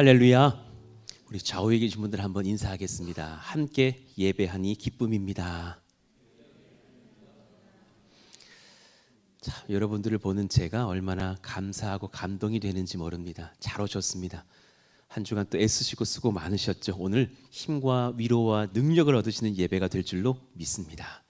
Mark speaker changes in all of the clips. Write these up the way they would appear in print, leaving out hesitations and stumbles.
Speaker 1: 할렐루야. 우리 좌우에 계신 분들 한번 인사하겠습니다. 함께 예배하니 기쁨입니다. 자, 여러분들을 보는 제가 얼마나 감사하고 감동이 되는지 모릅니다. 잘 오셨습니다. 한 주간 또 애쓰시고 수고 많으셨죠. 오늘 힘과 위로와 능력을 얻으시는 예배가 될 줄로 믿습니다.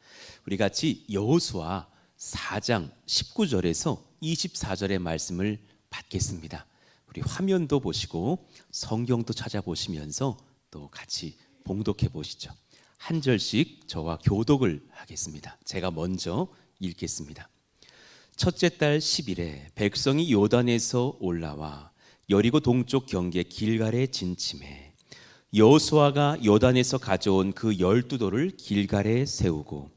Speaker 1: 우리 같이 여호수아 4장 19절에서 24절의 말씀을 받겠습니다. 우리 화면도 보시고 성경도 찾아보시면서 또 같이 봉독해 보시죠. 한 절씩 저와 교독을 하겠습니다. 제가 먼저 읽겠습니다. 첫째 달 10일에 백성이 요단에서 올라와 여리고 동쪽 경계 길갈에 진침해 여호수아가 요단에서 가져온 그 12돌을 길갈에 세우고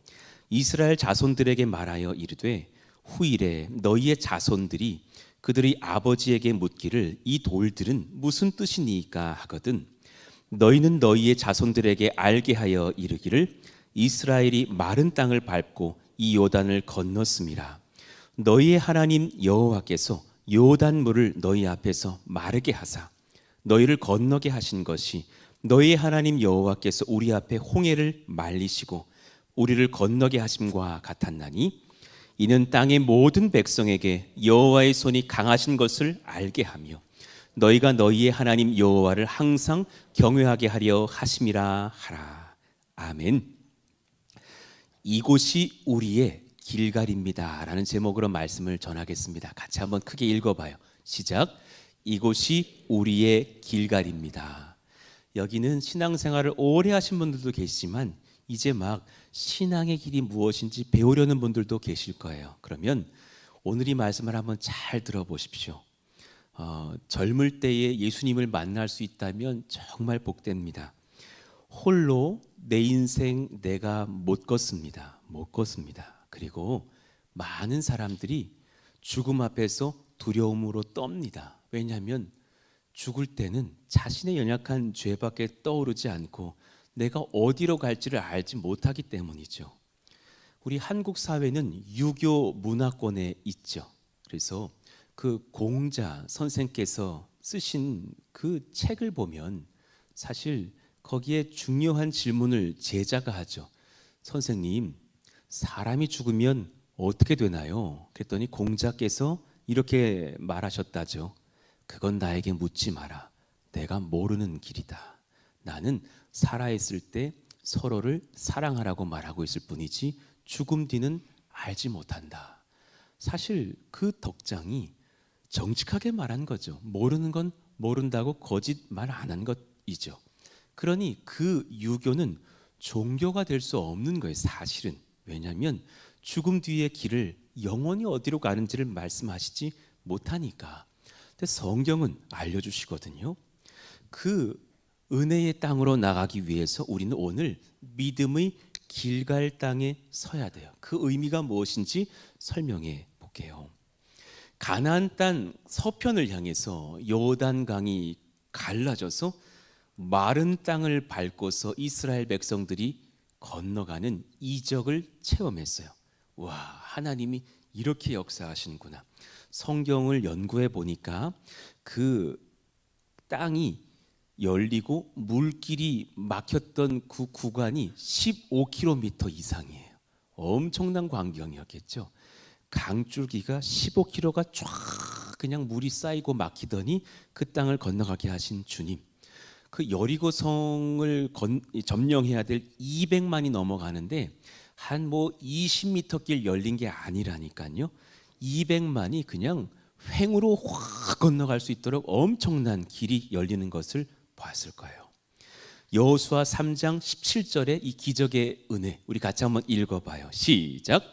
Speaker 1: 이스라엘 자손들에게 말하여 이르되 후일에 너희의 자손들이 그들의 아버지에게 묻기를 이 돌들은 무슨 뜻이니까 하거든 너희는 너희의 자손들에게 알게 하여 이르기를 이스라엘이 마른 땅을 밟고 이 요단을 건넜음이라. 너희의 하나님 여호와께서 요단물을 너희 앞에서 마르게 하사 너희를 건너게 하신 것이 너희의 하나님 여호와께서 우리 앞에 홍해를 말리시고 우리를 건너게 하심과 같았나니 이는 땅의 모든 백성에게 여호와의 손이 강하신 것을 알게 하며 너희가 너희의 하나님 여호와를 항상 경외하게 하려 하심이라 하라. 아멘. 이곳이 우리의 길갈입니다 라는 제목으로 말씀을 전하겠습니다. 같이 한번 크게 읽어봐요. 시작. 이곳이 우리의 길갈입니다. 여기는 신앙생활을 오래 하신 분들도 계시지만 이제 막 신앙의 길이 무엇인지 배우려는 분들도 계실 거예요. 그러면 오늘 이 말씀을 한번 잘 들어보십시오. 젊을 때에 예수님을 만날 수 있다면 정말 복됩니다. 홀로 내 인생 내가 못 걷습니다. 그리고 많은 사람들이 죽음 앞에서 두려움으로 떱니다. 왜냐하면 죽을 때는 자신의 연약한 죄밖에 떠오르지 않고 내가 어디로 갈지를 알지 못하기 때문이죠. 우리 한국 사회는 유교 문화권에 있죠. 그래서 그 공자 선생께서 쓰신 그 책을 보면 사실 거기에 중요한 질문을 제자가 하죠. 선생님, 사람이 죽으면 어떻게 되나요? 그랬더니 공자께서 이렇게 말하셨다죠. 그건 나에게 묻지 마라. 내가 모르는 길이다. 나는 살아있을 때 서로를 사랑하라고 말하고 있을 뿐이지 죽음 뒤는 알지 못한다. 사실 그 덕장이 정직하게 말한 거죠. 모르는 건 모른다고 거짓말 안 한 것이죠. 그러니 그 유교는 종교가 될 수 없는 거예요. 사실은. 왜냐하면 죽음 뒤의 길을 영원히 어디로 가는지를 말씀하시지 못하니까. 근데 성경은 알려주시거든요. 그 은혜의 땅으로 나가기 위해서 우리는 오늘 믿음의 길갈 땅에 서야 돼요. 그 의미가 무엇인지 설명해 볼게요. 가나안 땅 서편을 향해서 요단강이 갈라져서 마른 땅을 밟고서 이스라엘 백성들이 건너가는 이적을 체험했어요. 와, 하나님이 이렇게 역사하시는구나. 성경을 연구해 보니까 그 땅이 열리고 물길이 막혔던 그 구간이 15km 이상이에요. 엄청난 광경이었겠죠. 강줄기가 15km가 쫙 그냥 물이 쌓이고 막히더니 그 땅을 건너가게 하신 주님. 그 여리고성을 점령해야 될 200만이 넘어가는데 한 뭐 20m 길 열린 게 아니라니까요. 200만이 그냥 횡으로 확 건너갈 수 있도록 엄청난 길이 열리는 것을 봤을 거예요. 여호수아 3장 17절의 이 기적의 은혜 우리 같이 한번 읽어봐요. 시작.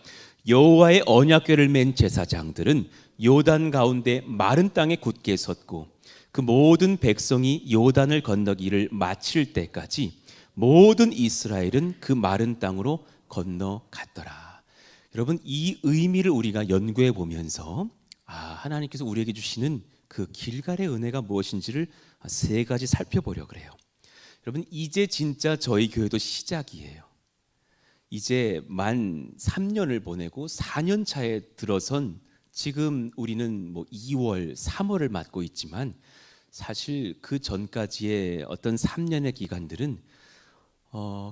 Speaker 1: 여호와의 언약궤를 맨 제사장들은 요단 가운데 마른 땅에 굳게 섰고 그 모든 백성이 요단을 건너기를 마칠 때까지 모든 이스라엘은 그 마른 땅으로 건너갔더라. 여러분, 이 의미를 우리가 연구해 보면서 하나님께서 우리에게 주시는 그 길갈의 은혜가 무엇인지를 세 가지 살펴보려고 그래요. 여러분, 이제 진짜 저희 교회도 시작이에요. 이제 만 3년을 보내고 4년 차에 들어선 지금 우리는 뭐 2월, 3월을 맞고 있지만 사실 그 전까지의 어떤 3년의 기간들은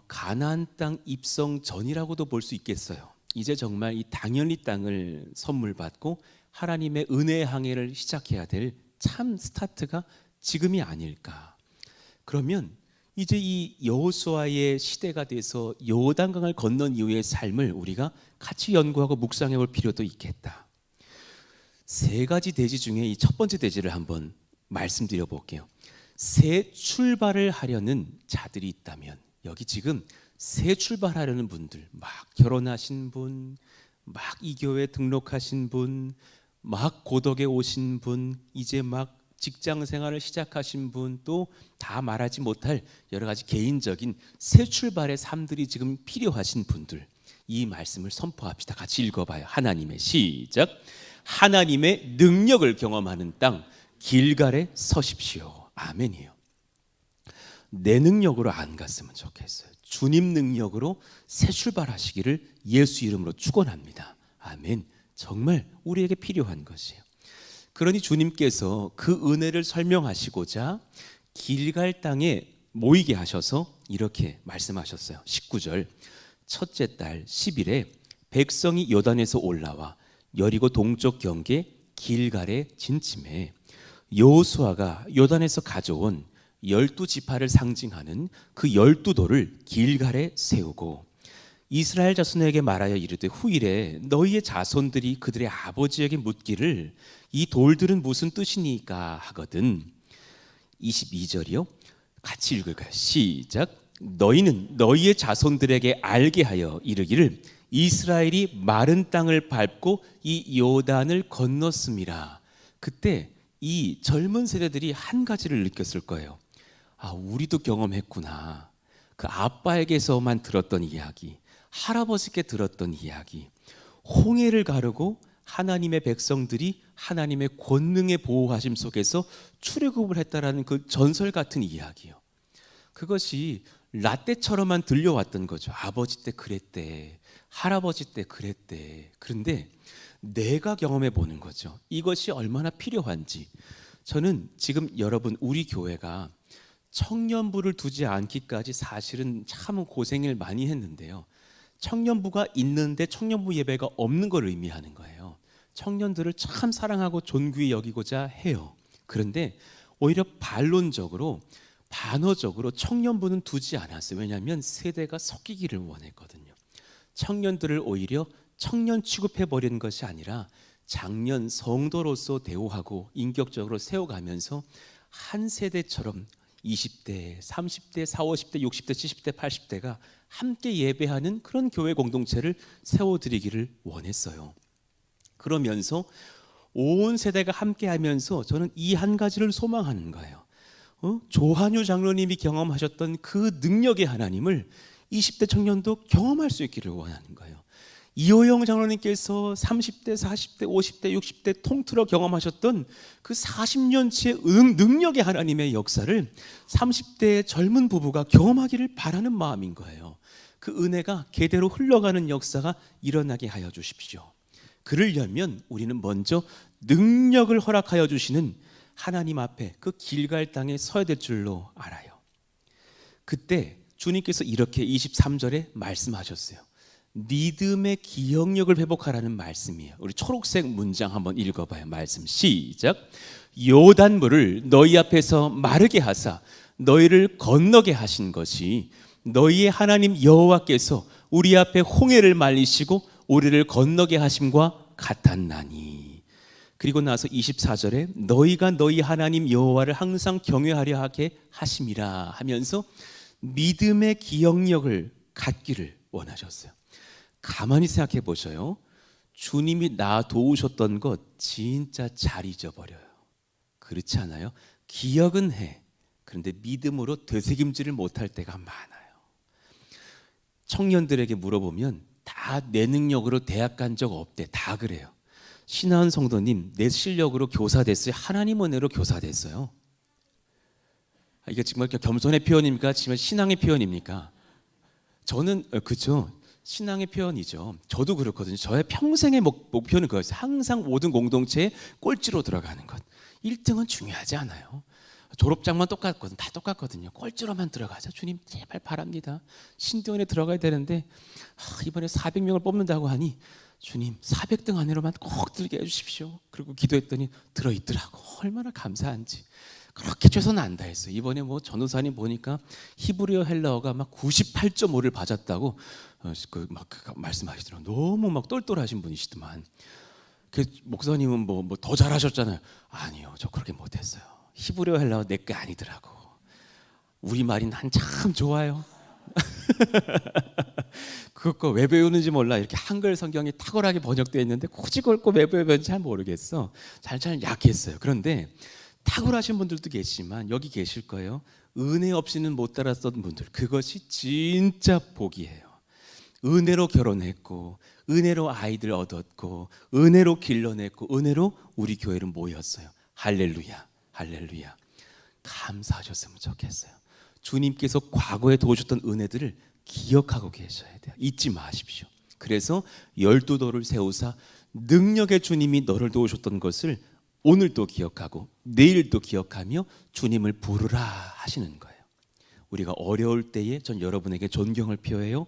Speaker 1: 가나안 땅 입성 전이라고도 볼 수 있겠어요. 이제 정말 이 당연히 땅을 선물 받고 하나님의 은혜의 항해를 시작해야 될 참 스타트가 지금이 아닐까. 그러면 이제 이 여호수아의 시대가 돼서 요단강을 건넌 이후의 삶을 우리가 같이 연구하고 묵상해 볼 필요도 있겠다. 세 가지 대지 중에 이 첫 번째 대지를 한번 말씀드려 볼게요. 새 출발을 하려는 자들이 있다면, 여기 지금 새 출발하려는 분들, 막 결혼하신 분, 막 이 교회에 등록하신 분, 막 고덕에 오신 분, 이제 막 직장 생활을 시작하신 분, 또 다 말하지 못할 여러 가지 개인적인 새 출발의 삶들이 지금 필요하신 분들, 이 말씀을 선포합시다. 같이 읽어봐요. 하나님의 시작. 하나님의 능력을 경험하는 땅 길갈에 서십시오. 아멘이에요. 내 능력으로 안 갔으면 좋겠어요. 주님 능력으로 새 출발하시기를 예수 이름으로 축원합니다. 아멘. 정말 우리에게 필요한 것이에요. 그러니 주님께서 그 은혜를 설명하시고자 길갈 땅에 모이게 하셔서 이렇게 말씀하셨어요. 19절 첫째 달 10일에 백성이 요단에서 올라와 여리고 동쪽 경계 길갈에 진침해 여호수아가 요단에서 가져온 12지파를 상징하는 그 12돌을 길갈에 세우고 이스라엘 자손에게 말하여 이르되 후일에 너희의 자손들이 그들의 아버지에게 묻기를 이 돌들은 무슨 뜻이니까 하거든. 22절이요. 같이 읽을까요? 시작. 너희는 너희의 자손들에게 알게 하여 이르기를 이스라엘이 마른 땅을 밟고 이 요단을 건넜음이라. 그때 이 젊은 세대들이 한 가지를 느꼈을 거예요. 아, 우리도 경험했구나. 그 아빠에게서만 들었던 이야기, 할아버지께 들었던 이야기, 홍해를 가르고 하나님의 백성들이 하나님의 권능의 보호하심 속에서 출애굽을 했다라는 그 전설 같은 이야기요. 그것이 라떼처럼만 들려왔던 거죠. 아버지 때 그랬대, 할아버지 때 그랬대. 그런데 내가 경험해 보는 거죠. 이것이 얼마나 필요한지. 저는 지금 여러분 우리 교회가 청년부를 두지 않기까지 사실은 참 고생을 많이 했는데요. 청년부가 있는데 청년부 예배가 없는 걸 의미하는 거예요. 청년들을 참 사랑하고 존귀히 여기고자 해요. 그런데 오히려 반론적으로 반어적으로 청년부는 두지 않았어요. 왜냐하면 세대가 섞이기를 원했거든요. 청년들을 오히려 청년 취급해버리는 것이 아니라 장년 성도로서 대우하고 인격적으로 세워가면서 한 세대처럼 20대, 30대, 40, 50대, 60대, 70대, 80대가 함께 예배하는 그런 교회 공동체를 세워드리기를 원했어요. 그러면서 온 세대가 함께 하면서 저는 이 한 가지를 소망하는 거예요. 조한유 장로님이 경험하셨던 그 능력의 하나님을 20대 청년도 경험할 수 있기를 원하는 거예요. 이호영 장로님께서 30대, 40대, 50대, 60대 통틀어 경험하셨던 그 40년치의 능력의 하나님의 역사를 30대 젊은 부부가 경험하기를 바라는 마음인 거예요. 그 은혜가 계대로 흘러가는 역사가 일어나게 하여 주십시오. 그러려면 우리는 먼저 능력을 허락하여 주시는 하나님 앞에 그 길갈 땅에 서야 될 줄로 알아요. 그때 주님께서 이렇게 23절에 말씀하셨어요. 믿음의 기억력을 회복하라는 말씀이에요. 우리 초록색 문장 한번 읽어봐요. 말씀 시작. 요단물을 너희 앞에서 마르게 하사 너희를 건너게 하신 것이 너희의 하나님 여호와께서 우리 앞에 홍해를 말리시고 우리를 건너게 하심과 같았나니. 그리고 나서 24절에 너희가 너희 하나님 여호와를 항상 경외하려 하게 하심이라 하면서 믿음의 기억력을 갖기를 원하셨어요. 가만히 생각해 보셔요. 주님이 나 도우셨던 것 진짜 잘 잊어버려요. 그렇지 않아요? 기억은 해. 그런데 믿음으로 되새김질을 못할 때가 많아요. 청년들에게 물어보면 다 내 능력으로 대학 간 적 없대. 다 그래요. 신하은 성도님, 내 실력으로 교사 됐어요? 하나님 은혜로 교사 됐어요? 이게 정말 겸손의 표현입니까? 지금 신앙의 표현입니까? 저는 그죠. 신앙의 표현이죠. 저도 그렇거든요. 저의 평생의 목표는 그거였어요. 항상 모든 공동체에 꼴찌로 들어가는 것. 1등은 중요하지 않아요. 졸업장만 똑같거든. 다 똑같거든요. 꼴찌로만 들어가자. 주님 제발 바랍니다. 신대원에 들어가야 되는데 이번에 400명을 뽑는다고 하니 주님 400등 안으로만 꼭 들게 해주십시오. 그리고 기도했더니 들어있더라고. 얼마나 감사한지. 그렇게 최선을 안 다했어요. 이번에 뭐 전도사님 보니까 히브리어 헬라어가 막 98.5를 받았다고 막 말씀하시더라고요. 너무 막 똘똘하신 분이시더만. 그 목사님은 뭐 더 잘하셨잖아요. 아니요, 저 그렇게 못했어요. 히브리어 헬라어 내 게 아니더라고. 우리 말이 난 참 좋아요. 그거 왜 배우는지 몰라. 이렇게 한글 성경이 탁월하게 번역되어 있는데 굳이 그걸 왜 배우는지 잘 모르겠어. 잘 약했어요. 그런데 탁월하신 분들도 계시지만 여기 계실 거예요. 은혜 없이는 못 따랐던 분들, 그것이 진짜 복이에요. 은혜로 결혼했고, 은혜로 아이들 얻었고, 은혜로 길러냈고, 은혜로 우리 교회를 모였어요. 할렐루야, 할렐루야. 감사하셨으면 좋겠어요. 주님께서 과거에 도우셨던 은혜들을 기억하고 계셔야 돼요. 잊지 마십시오. 그래서 12돌을 세우사 능력의 주님이 너를 도우셨던 것을 오늘도 기억하고 내일도 기억하며 주님을 부르라 하시는 거예요. 우리가 어려울 때에 전 여러분에게 존경을 표해요.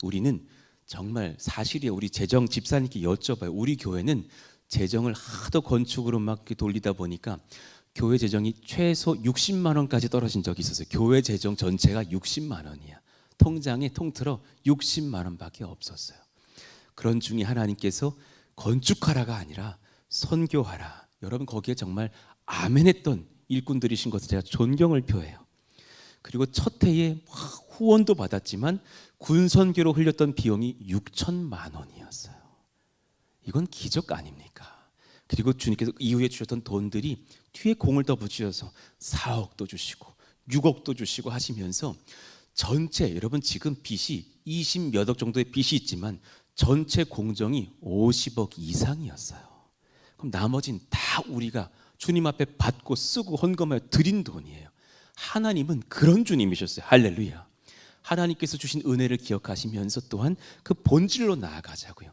Speaker 1: 우리는 정말 사실이에요. 우리 재정 집사님께 여쭤봐요. 우리 교회는 재정을 하도 건축으로 막 돌리다 보니까 교회 재정이 최소 60만 원까지 떨어진 적이 있었어요. 교회 재정 전체가 60만 원이야. 통장에 통틀어 60만 원밖에 없었어요. 그런 중에 하나님께서 건축하라가 아니라 선교하라. 여러분 거기에 정말 아멘했던 일꾼들이신 것을 제가 존경을 표해요. 그리고 첫 해에 후원도 받았지만 군선교로 흘렸던 비용이 6천만 원이었어요. 이건 기적 아닙니까? 그리고 주님께서 이후에 주셨던 돈들이 뒤에 공을 더 붙여서 4억도 주시고 6억도 주시고 하시면서 전체, 여러분 지금 빚이 20몇 억 정도의 빚이 있지만 전체 공정이 50억 이상이었어요. 그럼 나머지는 다 우리가 주님 앞에 받고 쓰고 헌금하여 드린 돈이에요. 하나님은 그런 주님이셨어요. 할렐루야. 하나님께서 주신 은혜를 기억하시면서 또한 그 본질로 나아가자고요.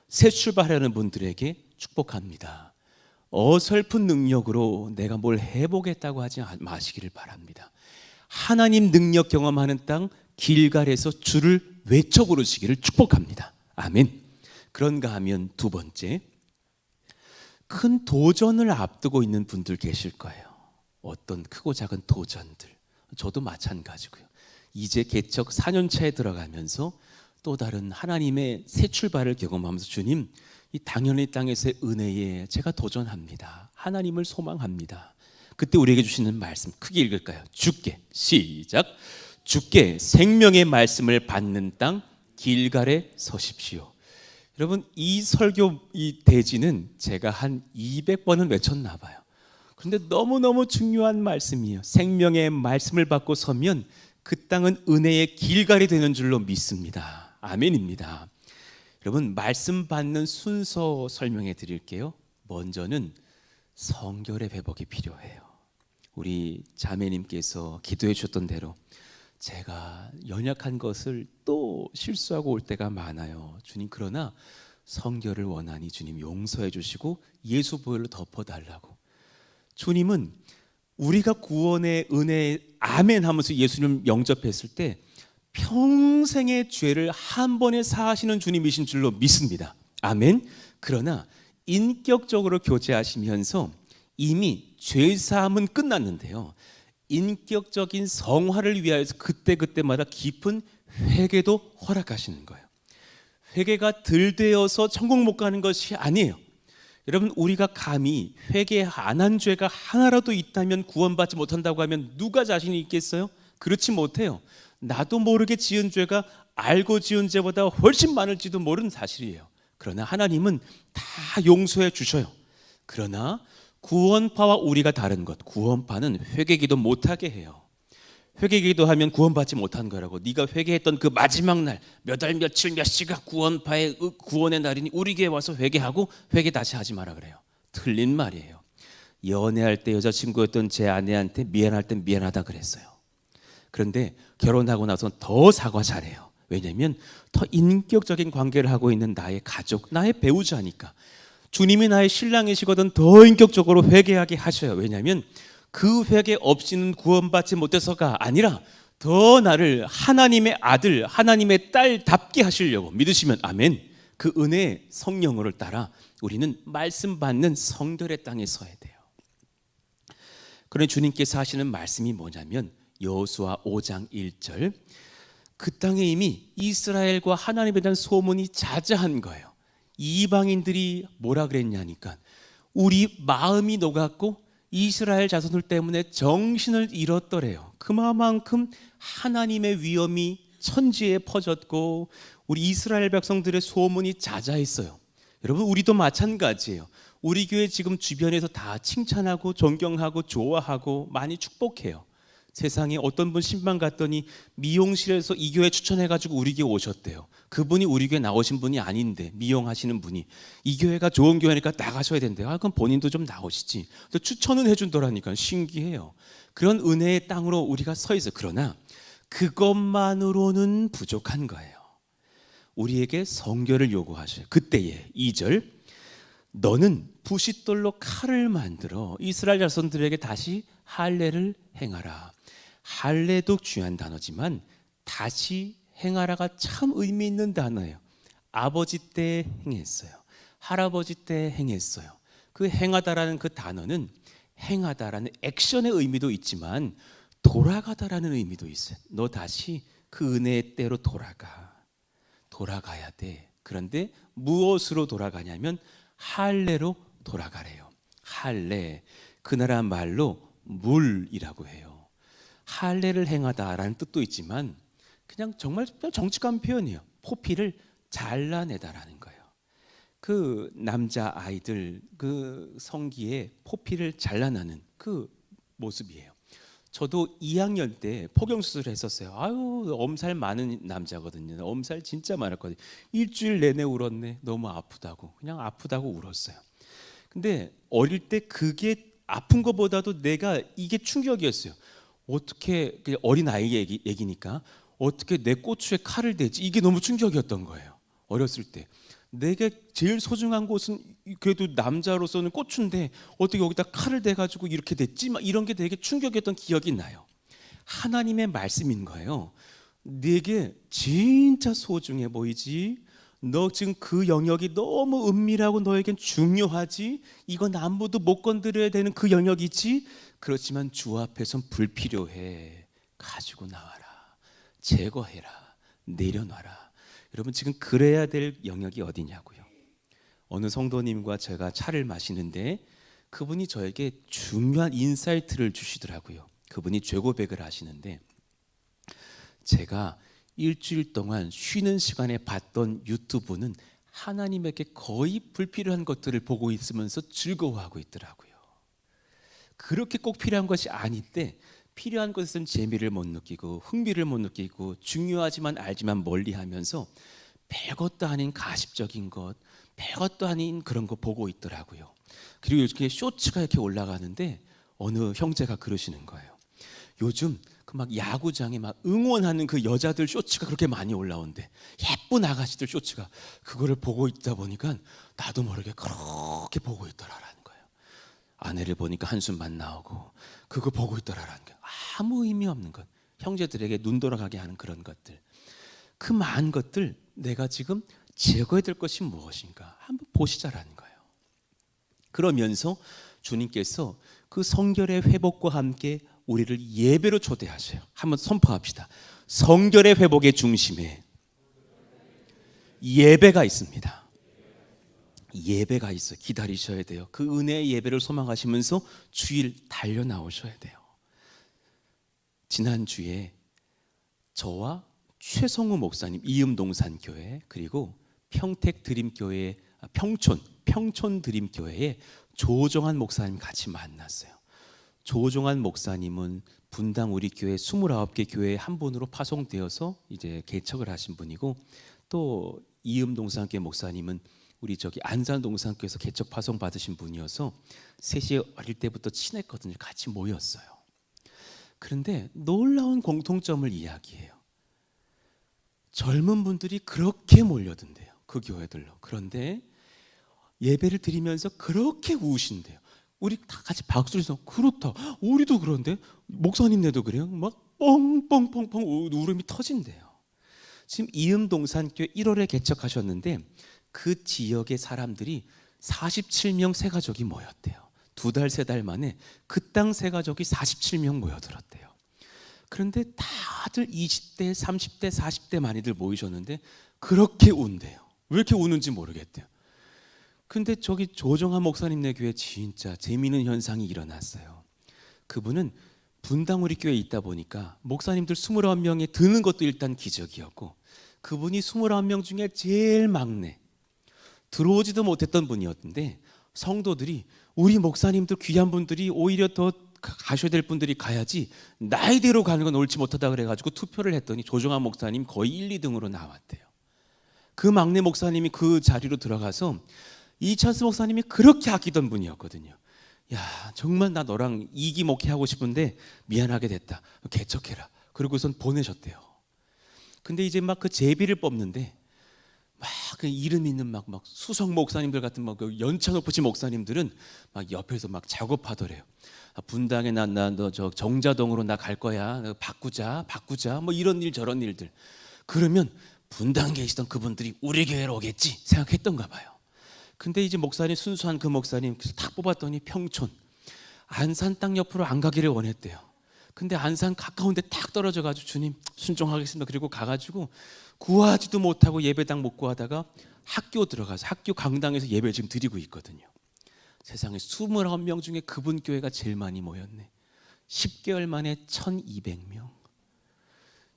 Speaker 1: 새 출발하는 분들에게 축복합니다. 어설픈 능력으로 내가 뭘 해보겠다고 하지 마시기를 바랍니다. 하나님 능력 경험하는 땅 길갈에서 주를 외쳐 부르시기를 축복합니다. 아멘. 그런가 하면 두 번째, 큰 도전을 앞두고 있는 분들 계실 거예요. 어떤 크고 작은 도전들. 저도 마찬가지고요. 이제 개척 4년차에 들어가면서 또 다른 하나님의 새 출발을 경험하면서 주님, 이 당연히 땅에서의 은혜에 제가 도전합니다. 하나님을 소망합니다. 그때 우리에게 주시는 말씀 크게 읽을까요? 주께, 시작. 주께 생명의 말씀을 받는 땅 길갈에 서십시오. 여러분 이 설교 이 대지는 제가 한 200번은 외쳤나 봐요. 그런데 너무너무 중요한 말씀이에요. 생명의 말씀을 받고 서면 그 땅은 은혜의 길갈이 되는 줄로 믿습니다. 아멘입니다. 여러분 말씀 받는 순서 설명해 드릴게요. 먼저는 성결의 회복이 필요해요. 우리 자매님께서 기도해 주셨던 대로 제가 연약한 것을 또 실수하고 올 때가 많아요. 주님 그러나 성결을 원하니 주님 용서해 주시고 예수 보혈로 덮어달라고. 주님은 우리가 구원의 은혜에 아멘 하면서 예수님 영접했을 때 평생의 죄를 한 번에 사하시는 주님이신 줄로 믿습니다. 아멘. 그러나 인격적으로 교제하시면서 이미 죄사함은 끝났는데요. 인격적인 성화를 위하여서 그때그때마다 깊은 회개도 허락하시는 거예요. 회개가 덜 되어서 천국 못 가는 것이 아니에요. 여러분 우리가 감히 회개 안 한 죄가 하나라도 있다면 구원받지 못한다고 하면 누가 자신이 있겠어요? 그렇지 못해요. 나도 모르게 지은 죄가 알고 지은 죄보다 훨씬 많을지도 모르는 사실이에요. 그러나 하나님은 다 용서해 주셔요. 그러나 구원파와 우리가 다른 것, 구원파는 회개기도 못하게 해요. 회개기도 하면 구원받지 못한 거라고. 네가 회개했던 그 마지막 날 몇 월 며칠 몇 시가 구원파의 구원의 날이니 우리 교회 와서 회개하고 회개 다시 하지 마라 그래요. 틀린 말이에요. 연애할 때 여자친구였던 제 아내한테 미안할 땐 미안하다 그랬어요. 그런데 결혼하고 나서 더 사과 잘해요. 왜냐하면 더 인격적인 관계를 하고 있는 나의 가족, 나의 배우자니까. 주님이 나의 신랑이시거든 더 인격적으로 회개하게 하셔요. 왜냐하면 그 회개 없이는 구원받지 못해서가 아니라 더 나를 하나님의 아들, 하나님의 딸답게 하시려고 믿으시면 아멘. 그 은혜의 성령을 따라 우리는 말씀 받는 성결의 땅에 서야 돼요. 그런데 주님께서 하시는 말씀이 뭐냐면 여호수아 5장 1절, 그 땅에 이미 이스라엘과 하나님에 대한 소문이 자자한 거예요. 이방인들이 뭐라 그랬냐니까, 우리 마음이 녹았고 이스라엘 자손들 때문에 정신을 잃었더래요. 그만큼 하나님의 위엄이 천지에 퍼졌고 우리 이스라엘 백성들의 소문이 자자했어요. 여러분, 우리도 마찬가지예요. 우리 교회 지금 주변에서 다 칭찬하고 존경하고 좋아하고 많이 축복해요. 세상에 어떤 분 신방 갔더니 미용실에서 이 교회 추천해가지고 우리 교회 오셨대요. 그분이 우리 교회 나오신 분이 아닌데, 미용하시는 분이 이 교회가 좋은 교회니까 나가셔야 된대요. 그럼 본인도 좀 나오시지. 또 추천은 해준더라니까. 신기해요. 그런 은혜의 땅으로 우리가 서 있어요. 그러나 그것만으로는 부족한 거예요. 우리에게 성결을 요구하셔요. 그때에 2절, 너는 부싯돌로 칼을 만들어 이스라엘 자손들에게 다시 할례를 행하라. 할례도 중요한 단어지만 다시 행하라가 참 의미 있는 단어예요. 아버지 때 행했어요. 할아버지 때 행했어요. 그 행하다라는 그 단어는 행하다라는 액션의 의미도 있지만 돌아가다라는 의미도 있어요. 너 다시 그 은혜의 때로 돌아가야 돼. 그런데 무엇으로 돌아가냐면 할례로 돌아가래요. 할례, 그 나라 말로 물이라고 해요. 할례를 행하다라는 뜻도 있지만 그냥 정말 정직한 표현이에요. 포피를 잘라내다라는 거예요. 그 남자 아이들 그 성기에 포피를 잘라내는 그 모습이에요. 저도 2학년 때 포경수술을 했었어요. 아유, 엄살 많은 남자거든요. 엄살 진짜 많았거든요. 일주일 내내 울었네. 너무 아프다고. 그냥 아프다고 울었어요. 근데 어릴 때 그게 아픈 것보다도 내가 이게 충격이었어요. 어떻게, 어린 아이 얘기니까 어떻게 내 고추에 칼을 대지, 이게 너무 충격이었던 거예요. 어렸을 때 내게 제일 소중한 곳은 그래도 남자로서는 고추인데 어떻게 여기다 칼을 대가지고 이렇게 됐지? 막 이런 게 되게 충격이었던 기억이 나요. 하나님의 말씀인 거예요. 내게 진짜 소중해 보이지? 너 지금 그 영역이 너무 은밀하고 너에겐 중요하지? 이건 아무도 못 건드려야 되는 그 영역이지? 그렇지만 주 앞에선 불필요해. 가지고 나와라. 제거해라. 내려놔라. 여러분, 지금 그래야 될 영역이 어디냐고요. 어느 성도님과 제가 차를 마시는데 그분이 저에게 중요한 인사이트를 주시더라고요. 그분이 죄 고백을 하시는데, 제가 일주일 동안 쉬는 시간에 봤던 유튜브는 하나님에게 거의 불필요한 것들을 보고 있으면서 즐거워하고 있더라고요. 그렇게 꼭 필요한 것이 아닌데 필요한 것은 재미를 못 느끼고 흥미를 못 느끼고 중요하지만 알지만 멀리하면서 별것도 아닌 가십적인 것, 별것도 아닌 그런 거 보고 있더라고요. 그리고 이렇게 쇼츠가 이렇게 올라가는데 어느 형제가 그러시는 거예요. 요즘 그 막 야구장에 막 응원하는 그 여자들 쇼츠가 그렇게 많이 올라온대. 예쁜 아가씨들 쇼츠가. 그거를 보고 있다 보니까 나도 모르게 그렇게 보고 있더라라는 거예요. 아내를 보니까 한숨만 나오고 그거 보고 있더라라는 거예요. 아무 의미 없는 것, 형제들에게 눈 돌아가게 하는 그런 것들, 그 많은 것들 내가 지금 제거해야 될 것이 무엇인가 한번 보시자라는 거예요. 그러면서 주님께서 그 성결의 회복과 함께 우리를 예배로 초대하셔요. 한번 선포합시다. 성결의 회복의 중심에 예배가 있습니다. 예배가 있어요. 기다리셔야 돼요. 그 은혜의 예배를 소망하시면서 주일 달려 나오셔야 돼요. 지난주에 저와 최성우 목사님, 이음동산교회, 그리고 평택 드림교회, 평촌 드림교회에 조정한 목사님 같이 만났어요. 조정한 목사님은 분당 우리 교회 29개 교회에 한 분으로 파송되어서 이제 개척을 하신 분이고, 또 이음동산교회 목사님은 우리 저기 안산동산교회에서 개척 파송 받으신 분이어서 셋이 어릴 때부터 친했거든요. 같이 모였어요. 그런데 놀라운 공통점을 이야기해요. 젊은 분들이 그렇게 몰려든대요. 그 교회들로. 그런데 예배를 드리면서 그렇게 우신대요. 우리 다 같이 박수를 쳐. 그렇다. 우리도 그런데 목사님네도 그래요. 막 뻥뻥뻥뻥 울음이 터진대요. 지금 이음동산교회 1월에 개척하셨는데 그 지역의 사람들이 47명 세 가족이 모였대요. 2달 3달 만에 그 땅 세 가족이 47명 모여들었대요. 그런데 다들 20대, 30대, 40대 많이들 모이셨는데 그렇게 운대요. 왜 이렇게 우는지 모르겠대요. 근데 저기 조정한 목사님네 교회 진짜 재미있는 현상이 일어났어요. 그분은 분당 우리 교회에 있다 보니까 목사님들 29명에 드는 것도 일단 기적이었고, 그분이 29명 중에 제일 막내, 들어오지도 못했던 분이었는데 성도들이 우리 목사님들 귀한 분들이 오히려 더 가셔야 될 분들이 가야지 나이대로 가는 건 옳지 못하다 그래가지고 투표를 했더니 조정한 목사님 거의 1, 2등으로 나왔대요. 그 막내 목사님이 그 자리로 들어가서 이찬스 목사님이 그렇게 아끼던 분이었거든요. 야, 정말 나 너랑 이기 목회하고 싶은데 미안하게 됐다. 개척해라. 그러고선 보내셨대요. 근데 이제 막 그 제비를 뽑는데 막 그 이름 있는 막 수석 목사님들 같은 막 연차 높으신 목사님들은 막 옆에서 막 작업하더래요. 분당에 너 저 정자동으로 나 갈 거야. 바꾸자 뭐 이런 일 저런 일들. 그러면 분당에 계시던 그분들이 우리 교회로 오겠지 생각했던가 봐요. 근데 이제 목사님, 순수한 그 목사님 딱 뽑았더니 평촌 안산 땅 옆으로 안 가기를 원했대요. 근데 안산 가까운데 딱 떨어져가지고 주님 순종하겠습니다. 그리고 가가지고 구하지도 못하고 예배당 못 구하다가 학교 들어가서 학교 강당에서 예배 지금 드리고 있거든요. 세상에 29명 중에 그분 교회가 제일 많이 모였네. 10개월 만에 1200명.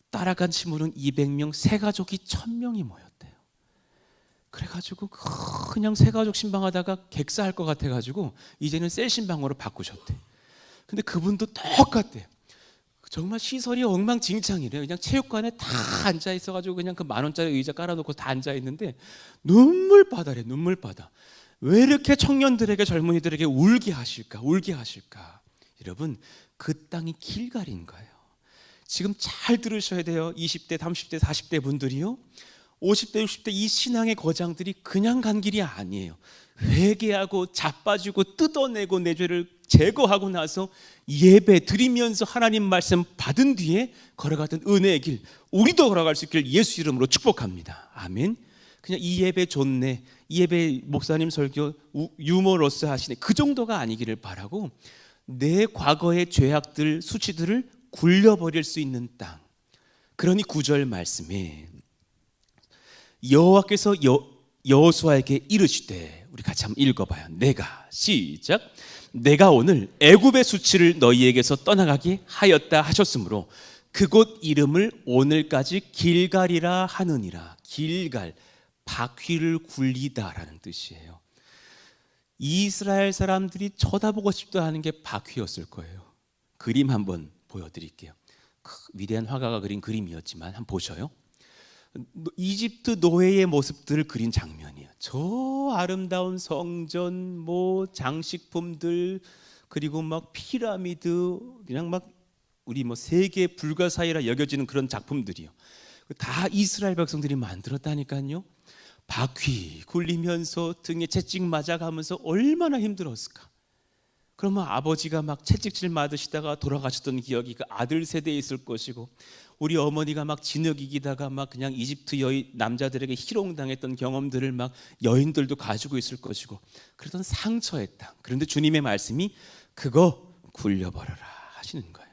Speaker 1: 따라간 친구는 200명, 세 가족이 1000명이 모였대요. 그래가지고 그냥 세 가족 신방하다가 객사할 것 같아가지고 이제는 셀 신방으로 바꾸셨대. 근데 그분도 똑같대요. 정말 시설이 엉망진창이래요. 그냥 체육관에 다 앉아 있어가지고 그냥 그 10,000원짜리 의자 깔아놓고 다 앉아 있는데 눈물바다래, 눈물바다. 왜 이렇게 청년들에게, 젊은이들에게 울게 하실까? 여러분, 그 땅이 길갈인 거예요. 지금 잘 들으셔야 돼요. 20대, 30대, 40대 분들이요. 50대, 60대 이 신앙의 거장들이 그냥 간 길이 아니에요. 회개하고 자빠지고 뜯어내고 내 죄를 제거하고 나서 예배 드리면서 하나님 말씀 받은 뒤에 걸어갔던 은혜의 길, 우리도 걸어갈 수 있기를 예수 이름으로 축복합니다. 아멘. 그냥 이 예배 좋네, 이 예배 목사님 설교 유머러스 하시네, 그 정도가 아니기를 바라고 내 과거의 죄악들, 수치들을 굴려버릴 수 있는 땅. 그러니 9절 말씀에 여호와께서 여호수아에게 이르시되, 우리 같이 한번 읽어봐요. 시작. 내가 오늘 애굽의 수치를 너희에게서 떠나가게 하였다 하셨으므로 그곳 이름을 오늘까지 길갈이라 하느니라. 길갈, 바퀴를 굴리다라는 뜻이에요. 이스라엘 사람들이 쳐다보고 싶다 하는 게 바퀴였을 거예요. 그림 한번 보여드릴게요. 위대한 화가가 그린 그림이었지만 한번 보셔요. 이집트 노예의 모습들을 그린 장면이에요. 저 아름다운 성전, 뭐 장식품들, 그리고 막 피라미드, 그냥 막 우리 뭐 세계 불가사의라 여겨지는 그런 작품들이요. 다 이스라엘 백성들이 만들었다니까요. 바퀴 굴리면서 등에 채찍 맞아가면서 얼마나 힘들었을까. 그러면 아버지가 막 채찍질 맞으시다가 돌아가셨던 기억이 그 아들 세대에 있을 것이고, 우리 어머니가 막 진흙 이기다가 막 그냥 이집트 여인 남자들에게 희롱당했던 경험들을 막 여인들도 가지고 있을 것이고, 그러던 상처의 땅. 그런데 주님의 말씀이 그거 굴려버려라 하시는 거예요.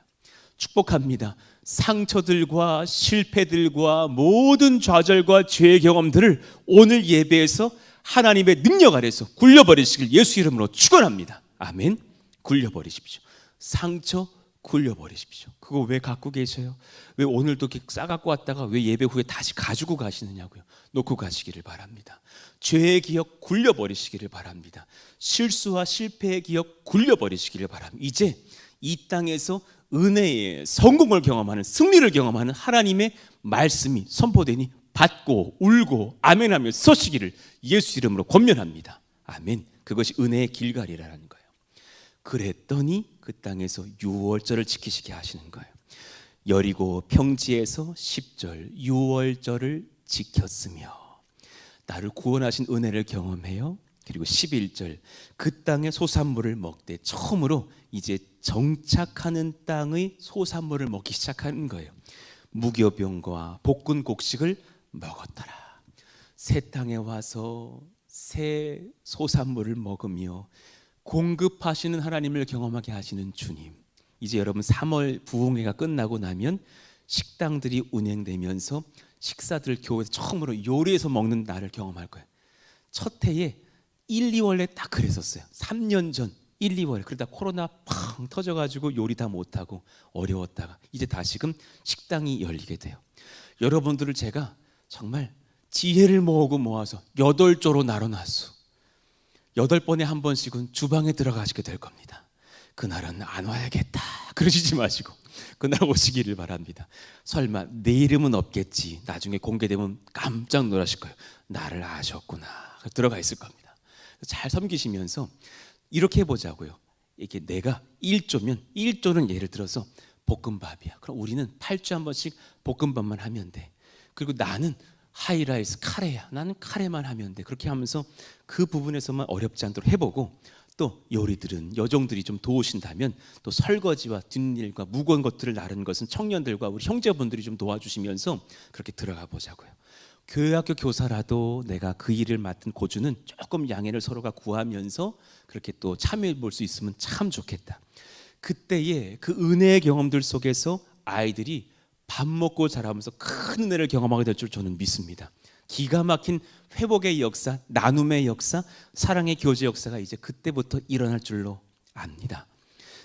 Speaker 1: 축복합니다. 상처들과 실패들과 모든 좌절과 죄의 경험들을 오늘 예배에서 하나님의 능력 아래서 굴려버리시길 예수 이름으로 축원합니다. 아멘. 굴려버리십시오. 상처 굴려버리십시오. 그거 왜 갖고 계셔요? 왜 오늘도 싸갖고 왔다가 왜 예배 후에 다시 가지고 가시느냐고요. 놓고 가시기를 바랍니다. 죄의 기억 굴려버리시기를 바랍니다. 실수와 실패의 기억 굴려버리시기를 바랍니다. 이제 이 땅에서 은혜의 성공을 경험하는, 승리를 경험하는 하나님의 말씀이 선포되니 받고 울고 아멘하며 서시기를 예수 이름으로 권면합니다. 아멘. 그것이 은혜의 길갈이라는 거예요. 그랬더니 그 땅에서 유월절을 지키시게 하시는 거예요. 여리고 평지에서 10절 유월절을 지켰으며, 나를 구원하신 은혜를 경험해요. 그리고 11절 그 땅의 소산물을 먹되 처음으로 이제 정착하는 땅의 소산물을 먹기 시작하는 거예요. 무교병과 볶은 곡식을 먹었더라. 새 땅에 와서 새 소산물을 먹으며 공급하시는 하나님을 경험하게 하시는 주님. 이제 여러분 3월 부흥회가 끝나고 나면 식당들이 운행되면서 식사들을 교회에서 처음으로 요리해서 먹는 날을 경험할 거예요. 첫 해에 1, 2월에 딱 그랬었어요. 3년 전 1, 2월. 그러다 코로나 팡 터져가지고 요리 다 못하고 어려웠다가 이제 다시금 식당이 열리게 돼요. 여러분들을 제가 정말 지혜를 모으고 모아서 8조로 나눠놨어. 8번에 한 번씩은 주방에 들어가시게 될 겁니다. 그날은 안 와야겠다 그러시지 마시고 그날 오시기를 바랍니다. 설마 내 이름은 없겠지. 나중에 공개되면 깜짝 놀라실 거예요. 나를 아셨구나. 들어가 있을 겁니다. 잘 섬기시면서 이렇게 해보자고요. 이게 내가 1조면 1조는 예를 들어서 볶음밥이야. 그럼 우리는 8주 한 번씩 볶음밥만 하면 돼. 그리고 나는 하이라이스 카레야. 나는 카레만 하면 돼. 그렇게 하면서 그 부분에서만 어렵지 않도록 해보고 또 요리들은 여종들이 좀 도우신다면 또 설거지와 뒷일과 무거운 것들을 나르는 것은 청년들과 우리 형제분들이 좀 도와주시면서 그렇게 들어가 보자고요. 교회학교 교사라도 내가 그 일을 맡은 고주는 조금 양해를 서로가 구하면서 그렇게 또 참여해 볼 수 있으면 참 좋겠다. 그때의 그 은혜의 경험들 속에서 아이들이 밥 먹고 자라면서 큰 은혜를 경험하게 될 줄 저는 믿습니다. 기가 막힌 회복의 역사, 나눔의 역사, 사랑의 교제 역사가 이제 그때부터 일어날 줄로 압니다.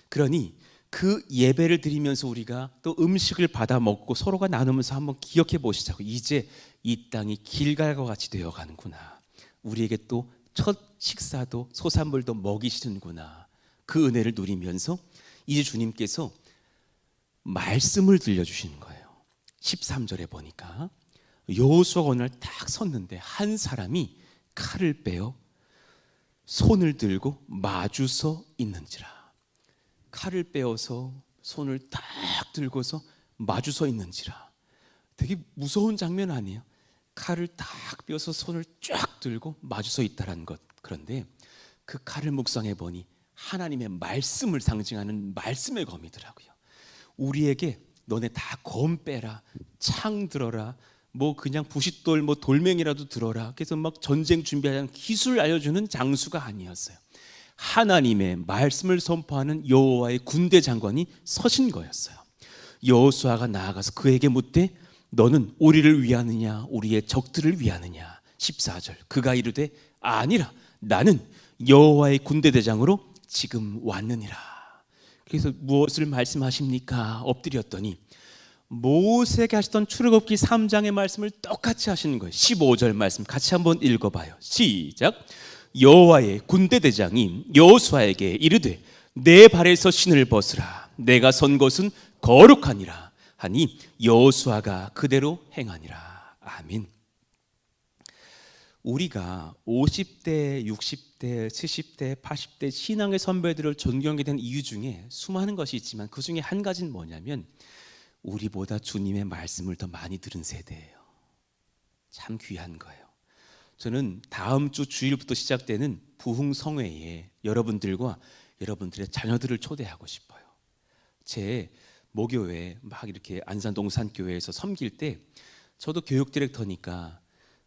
Speaker 1: 그러니 그 예배를 드리면서 우리가 또 음식을 받아 먹고 서로가 나누면서 한번 기억해 보시자고. 이제 이 땅이 길갈과 같이 되어가는구나. 우리에게 또 첫 식사도 소산물도 먹이시는구나. 그 은혜를 누리면서 이제 주님께서 말씀을 들려주시는 거예요. 13절에 보니까 여호수아가 오늘 딱 섰는데 한 사람이 칼을 빼어 손을 들고 마주서 있는지라. 칼을 빼어서 손을 딱 들고서 마주서 있는지라. 되게 무서운 장면 아니에요? 칼을 딱 빼어서 손을 쫙 들고 마주서 있다라는 것. 그런데 그 칼을 묵상해 보니 하나님의 말씀을 상징하는 말씀의 검이더라고요. 우리에게 너네 다 검 빼라, 창 들어라, 뭐 그냥 부싯돌, 뭐 돌멩이라도 들어라. 그래서 막 전쟁 준비하는 기술 알려주는 장수가 아니었어요. 하나님의 말씀을 선포하는 여호와의 군대 장관이 서신 거였어요. 여호수아가 나아가서 그에게 묻되 너는 우리를 위하느냐 우리의 적들을 위하느냐. 14절 그가 이르되 아니라 나는 여호와의 군대 대장으로 지금 왔느니라. 그래서 무엇을 말씀하십니까? 엎드렸더니 모세에게 하시던 출애굽기 3장의 말씀을 똑같이 하시는 거예요. 15절 말씀 같이 한번 읽어봐요. 시작. 여호와의 군대 대장이 여호수아에게 이르되 내 발에서 신을 벗으라. 내가 선 곳은 거룩하니라 하니 여호수아가 그대로 행하니라. 아멘. 우리가 50대, 60대, 70대, 80대 신앙의 선배들을 존경하게 된 이유 중에 수많은 것이 있지만 그 중에 한 가지는 뭐냐면 우리보다 주님의 말씀을 더 많이 들은 세대예요. 참 귀한 거예요. 저는 다음 주 주일부터 시작되는 부흥성회에 여러분들과 여러분들의 자녀들을 초대하고 싶어요. 제 모교회 막 이렇게 안산 동산교회에서 섬길 때 저도 교육 디렉터니까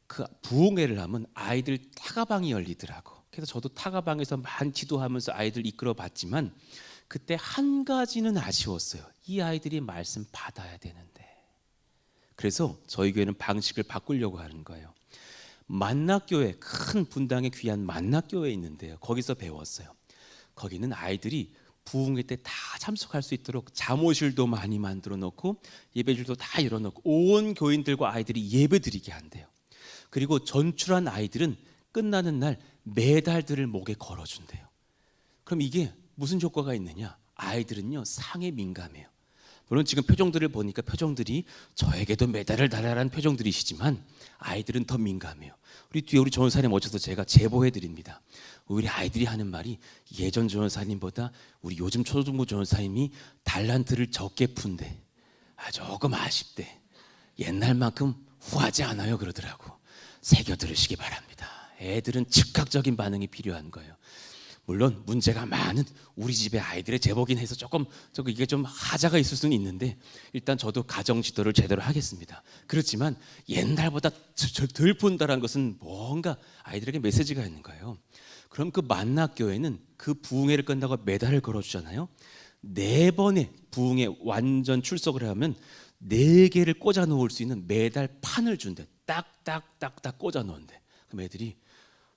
Speaker 1: 그 부흥회를 하면 아이들 타가방이 열리더라고. 그래서 저도 타가방에서 많이 지도하면서 아이들 이끌어 봤지만 그때 한 가지는 아쉬웠어요. 이 아이들이 말씀 받아야 되는데. 그래서 저희 교회는 방식을 바꾸려고 하는 거예요. 만낙교회, 큰 분당에 귀한 만낙교회 있는데요. 거기서 배웠어요. 거기는 아이들이 부흥회 때 다 참석할 수 있도록 잠옷실도 많이 만들어 놓고 예배실도 다 열어놓고 온 교인들과 아이들이 예배 드리게 한대요. 그리고 전출한 아이들은 끝나는 날 메달들을 목에 걸어준대요. 그럼 이게 무슨 효과가 있느냐? 아이들은요 상에 민감해요. 물론 지금 표정들을 보니까 표정들이 저에게도 메달을 달라라는 표정들이시지만 아이들은 더 민감해요. 우리 뒤에 우리 전사님 오셔서 제가 제보해 드립니다. 우리 아이들이 하는 말이 예전 전사님보다 우리 요즘 초등부 전사님이 달란트를 적게 푼대. 조금 아쉽대. 옛날만큼 후하지 않아요 그러더라고. 새겨 들으시기 바랍니다. 애들은 즉각적인 반응이 필요한 거예요. 물론 문제가 많은 우리 집의 아이들의 제보긴 해서 조금 이게 좀 하자가 있을 수는 있는데, 일단 저도 가정 지도를 제대로 하겠습니다. 그렇지만 옛날보다 덜 본다는 것은 뭔가 아이들에게 메시지가 있는 거예요. 그럼 그 만나교회는 그 부흥회를 끝나고 메달을 걸어주잖아요. 4번의 부흥회 완전 출석을 하면 4개를 꽂아 놓을 수 있는 메달 판을 준대. 딱딱딱딱 꽂아 놓은대. 그럼 애들이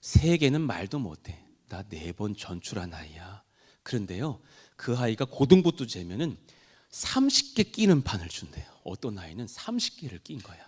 Speaker 1: 3개는 말도 못해. 나 4번 전출한 아이야. 그런데요, 그 아이가 고등부도 재면은 30개 끼는 판을 준대요. 어떤 아이는 30개를 낀 거야.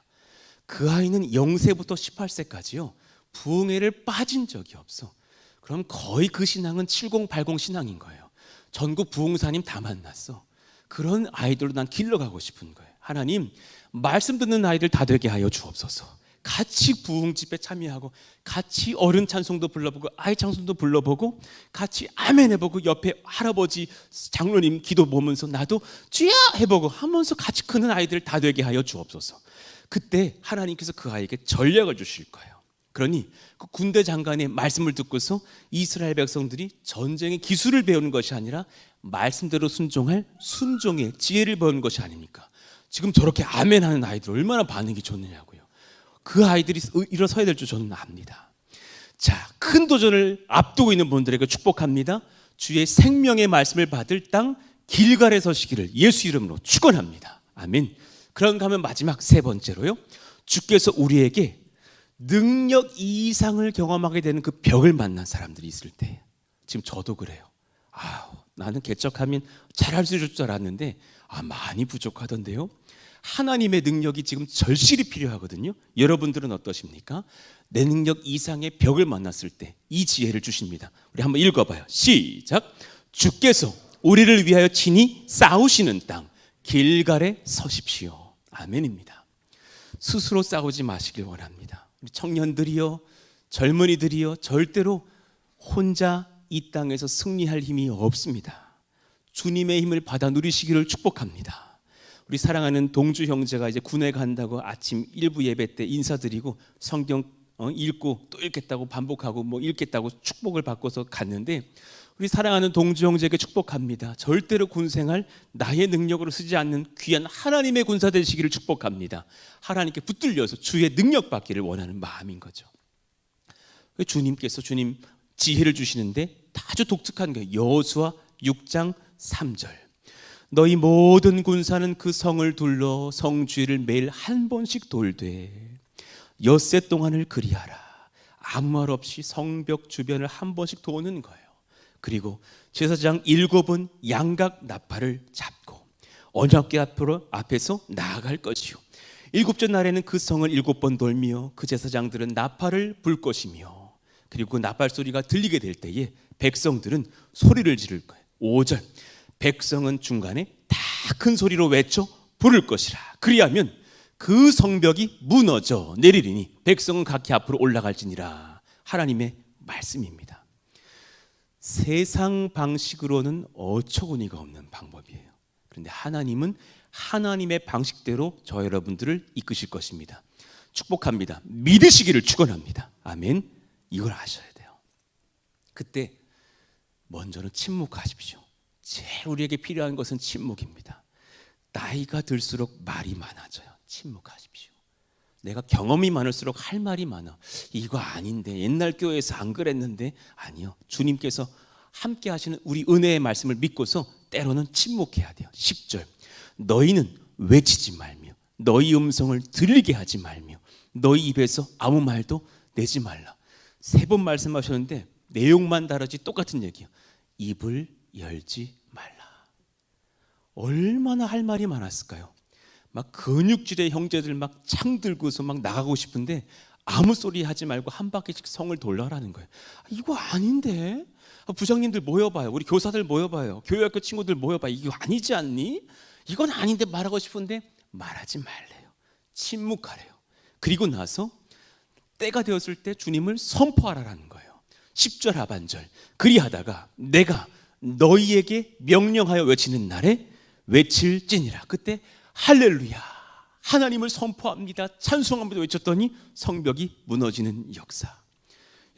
Speaker 1: 그 아이는 0세부터 18세까지요 부흥회를 빠진 적이 없어. 그럼 거의 그 신앙은 7080 신앙인 거예요. 전국 부흥사님 다 만났어. 그런 아이들로 난 길러가고 싶은 거예요. 하나님, 말씀 듣는 아이들 다 되게 하여 주옵소서. 같이 부흥 집회 참여하고, 같이 어른 찬송도 불러보고, 아이 찬송도 불러보고, 같이 아멘 해보고, 옆에 할아버지 장로님 기도 보면서 나도 주야 해보고 하면서 같이 크는 아이들 다 되게 하여 주옵소서. 그때 하나님께서 그 아이에게 전략을 주실 거예요. 그러니 그 군대 장관의 말씀을 듣고서 이스라엘 백성들이 전쟁의 기술을 배우는 것이 아니라 말씀대로 순종할 순종의 지혜를 배우는 것이 아닙니까? 지금 저렇게 아멘 하는 아이들 얼마나 반응이 좋느냐고요. 그 아이들이 일어서야 될 줄 저는 압니다. 자, 큰 도전을 앞두고 있는 분들에게 축복합니다. 주의 생명의 말씀을 받을 땅 길갈에 서시기를 예수 이름으로 축원합니다. 아멘. 그런가 하면 마지막 3번째로요, 주께서 우리에게 능력 이상을 경험하게 되는 그 벽을 만난 사람들이 있을 때, 지금 저도 그래요. 나는 개척하면 잘할 수 있을 줄 알았는데 많이 부족하던데요. 하나님의 능력이 지금 절실히 필요하거든요. 여러분들은 어떠십니까? 내 능력 이상의 벽을 만났을 때 이 지혜를 주십니다. 우리 한번 읽어봐요. 시작. 주께서 우리를 위하여 친히 싸우시는 땅 길갈에 서십시오. 아멘입니다. 스스로 싸우지 마시길 원합니다. 우리 청년들이요, 젊은이들이요, 절대로 혼자 이 땅에서 승리할 힘이 없습니다. 주님의 힘을 받아 누리시기를 축복합니다. 우리 사랑하는 동주 형제가 이제 군에 간다고 아침 1부 예배 때 인사드리고 성경 읽고 또 읽겠다고 반복하고 읽겠다고 축복을 받고서 갔는데, 우리 사랑하는 동주 형제에게 축복합니다. 절대로 군생활 나의 능력으로 쓰지 않는 귀한 하나님의 군사 되시기를 축복합니다. 하나님께 붙들려서 주의 능력 받기를 원하는 마음인 거죠. 주님께서 주님 지혜를 주시는데 아주 독특한 거예요. 여호수아 6장 3절. 너희 모든 군사는 그 성을 둘러 성 주위를 매일 한 번씩 돌되 엿새 동안을 그리하라. 아무 말 없이 성벽 주변을 한 번씩 도는 거예요. 그리고 제사장 7은 양각 나팔을 잡고 언약궤 앞에서 나아갈 것이요 7째 날에는 그 성을 7번 돌며 그 제사장들은 나팔을 불 것이며, 그리고 나팔 소리가 들리게 될 때에 백성들은 소리를 지를 거예요. 5절. 백성은 중간에 다 큰 소리로 외쳐 부를 것이라. 그리하면 그 성벽이 무너져 내리리니 백성은 각기 앞으로 올라갈지니라. 하나님의 말씀입니다. 세상 방식으로는 어처구니가 없는 방법이에요. 그런데 하나님은 하나님의 방식대로 저 여러분들을 이끄실 것입니다. 축복합니다. 믿으시기를 축원합니다. 아멘. 이걸 아셔야 돼요. 그때 먼저는 침묵하십시오. 제일 우리에게 필요한 것은 침묵입니다. 나이가 들수록 말이 많아져요. 침묵하십시오. 내가 경험이 많을수록 할 말이 많아. 이거 아닌데, 옛날 교회에서 안 그랬는데. 아니요, 주님께서 함께 하시는 우리 은혜의 말씀을 믿고서 때로는 침묵해야 돼요. 10절. 너희는 외치지 말며 너희 음성을 들리게 하지 말며 너희 입에서 아무 말도 내지 말라. 3번 말씀하셨는데 내용만 다르지 똑같은 얘기예요. 입을 열지 말라. 얼마나 할 말이 많았을까요? 막 근육질의 형제들 막 창 들고서 막 나가고 싶은데 아무 소리 하지 말고 한 바퀴씩 성을 돌려라는 거예요. 이거 아닌데? 부장님들 모여봐요. 우리 교사들 모여봐요. 교회학교 친구들 모여봐요. 이거 아니지 않니? 이건 아닌데 말하고 싶은데 말하지 말래요. 침묵하래요. 그리고 나서 때가 되었을 때 주님을 선포하라는 거예요. 10절 하반절. 그리하다가 내가 너희에게 명령하여 외치는 날에 외칠지니라. 그때 할렐루야, 하나님을 선포합니다, 찬송합니다 외쳤더니 성벽이 무너지는 역사.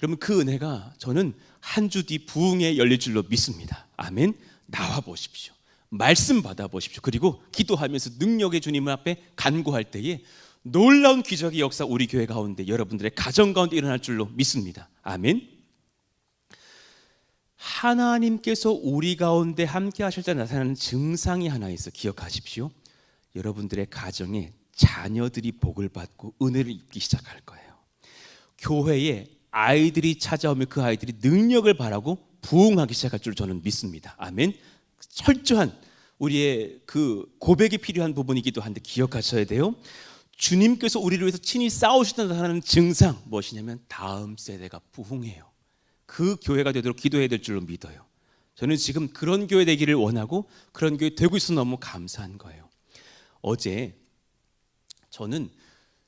Speaker 1: 여러분 그 은혜가 저는 한 주 뒤 부흥에 열릴 줄로 믿습니다. 아멘. 나와 보십시오. 말씀 받아 보십시오. 그리고 기도하면서 능력의 주님 앞에 간구할 때에 놀라운 기적의 역사 우리 교회 가운데 여러분들의 가정 가운데 일어날 줄로 믿습니다. 아멘. 하나님께서 우리 가운데 함께 하실 때 나타나는 증상이 하나 있어 기억하십시오. 여러분들의 가정에 자녀들이 복을 받고 은혜를 입기 시작할 거예요. 교회에 아이들이 찾아오면 그 아이들이 능력을 바라고 부흥하기 시작할 줄 저는 믿습니다. 아멘. 철저한 우리의 그 고백이 필요한 부분이기도 한데 기억하셔야 돼요. 주님께서 우리를 위해서 친히 싸우시다는 증상 무엇이냐면 다음 세대가 부흥해요. 그 교회가 되도록 기도해야 될 줄로 믿어요. 저는 지금 그런 교회 되기를 원하고 그런 교회 되고 있어서 너무 감사한 거예요. 어제 저는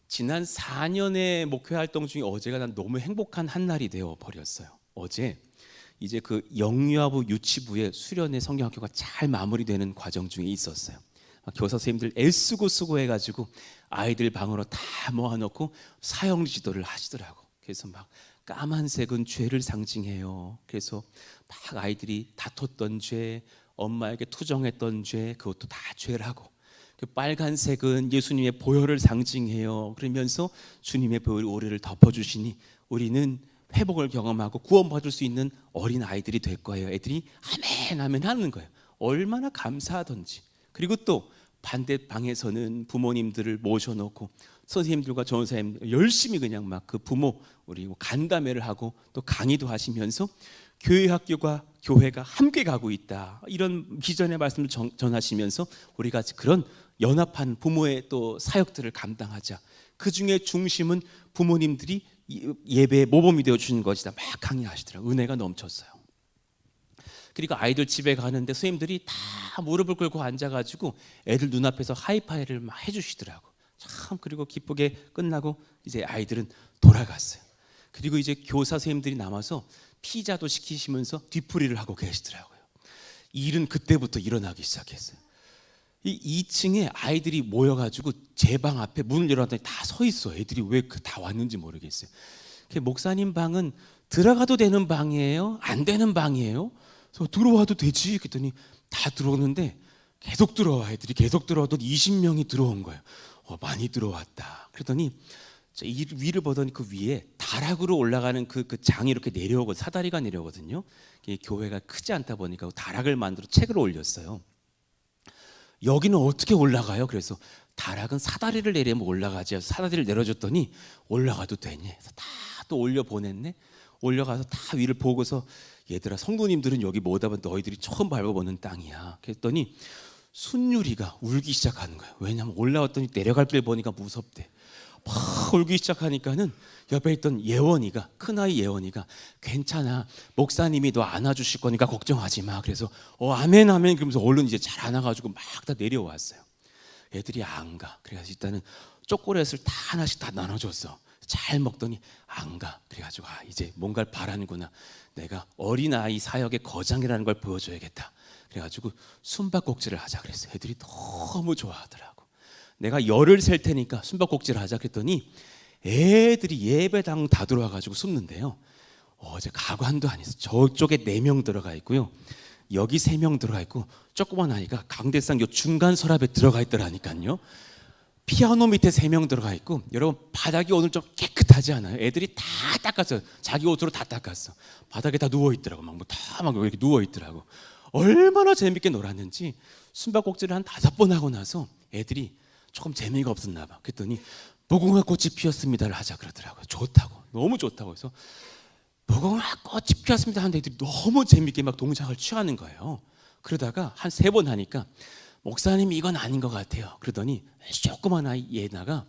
Speaker 1: 지난 4년의 목회 활동 중에 어제가 난 너무 행복한 한 날이 되어 버렸어요. 어제 이제 그 영유아부 유치부의 수련회 성경학교가 잘 마무리되는 과정 중에 있었어요. 교사 선생님들 애쓰고 수고해가지고 아이들 방으로 다 모아놓고 사형 지도를 하시더라고. 그래서 막 까만색은 죄를 상징해요. 그래서 막 아이들이 다퉜던 죄, 엄마에게 투정했던 죄, 그것도 다 죄라고. 그 빨간색은 예수님의 보혈을 상징해요. 그러면서 주님의 보혈이 우리를 덮어주시니 우리는 회복을 경험하고 구원받을 수 있는 어린 아이들이 될 거예요. 애들이 아멘 아멘 하는 거예요. 얼마나 감사하던지. 그리고 또 반대 방에서는 부모님들을 모셔놓고 선생님들과 전사님 열심히 그냥 막 그 부모 우리 간담회를 하고 또 강의도 하시면서 교회 학교가 교회가 함께 가고 있다 이런 비전의 말씀을 전하시면서 우리가 그런 연합한 부모의 또 사역들을 감당하자. 그 중에 중심은 부모님들이 예배의 모범이 되어 주는 것이다. 막 강의하시더라고요. 은혜가 넘쳤어요. 그리고 아이들 집에 가는데 선생님들이 다 무릎을 꿇고 앉아가지고 애들 눈앞에서 하이파이를 막 해주시더라고. 참 그리고 기쁘게 끝나고 이제 아이들은 돌아갔어요. 그리고 이제 교사 선생님들이 남아서 피자도 시키시면서 뒤풀이를 하고 계시더라고요. 일은 그때부터 일어나기 시작했어요. 이 2층에 아이들이 모여가지고 제 방 앞에 문을 열었더니 다 서 있어. 애들이 왜 다 왔는지 모르겠어요. 목사님 방은 들어가도 되는 방이에요? 안 되는 방이에요? 그래서 들어와도 되지. 그랬더니 다 들어오는데 계속 들어와. 애들이 계속 들어와도 20명이 들어온 거예요. 많이 들어왔다. 그랬더니 이 위를 보더니 그 위에 다락으로 올라가는 그 장이 이렇게 내려오고 사다리가 내려오거든요. 교회가 크지 않다 보니까 다락을 만들어 책을 올렸어요. 여기는 어떻게 올라가요? 그래서 다락은 사다리를 내리면 올라가지. 사다리를 내려줬더니 올라가도 되니. 그래서 다 또 올려 보냈네. 올려가서 다 위를 보고서 얘들아 성도님들은 여기 못 와봐. 너희들이 처음 밟아보는 땅이야. 그랬더니 순유리가 울기 시작하는 거예요. 왜냐하면 올라왔더니 내려갈 길 보니까 무섭대. 막 울기 시작하니까는 옆에 있던 예원이가 큰아이 예원이가 괜찮아 목사님이 너 안아주실 거니까 걱정하지 마. 그래서 아멘 아멘 그러면서 얼른 이제 잘 안아가지고 막 다 내려왔어요. 애들이 안 가. 그래서 일단은 초콜릿을 다 하나씩 다 나눠줬어. 잘 먹더니 안 가. 그래가지고 이제 뭔가를 바라는구나. 내가 어린아이 사역의 거장이라는 걸 보여줘야겠다. 그래가지고 숨바꼭질을 하자 그랬어요. 애들이 너무 좋아하더라고. 내가 열을 셀 테니까 숨바꼭질을 하자 그랬더니 애들이 예배당 다 들어와가지고 숨는데요. 어제 가관도 아니었어. 저쪽에 4명 들어가 있고요. 여기 3명 들어가 있고 조그만 아이가 강대상 요 중간 서랍에 들어가 있더라니까요. 피아노 밑에 3명 들어가 있고 여러분 바닥이 오늘 좀 깨끗하지 않아요? 애들이 다 닦았어요. 자기 옷으로 다 닦았어. 바닥에 다 누워 있더라고. 막 이렇게 누워 있더라고. 얼마나 재밌게 놀았는지 숨바꼭질을 한 5번 하고 나서 애들이 조금 재미가 없었나 봐. 그랬더니 무궁화 꽃이 피었습니다를 하자 그러더라고요. 좋다고. 너무 좋다고 해서 무궁화 꽃이 피었습니다 하는데 애들이 너무 재밌게 막 동작을 취하는 거예요. 그러다가 한 3번 하니까 목사님 이건 아닌 것 같아요. 그러더니 조그만 아이 얘나가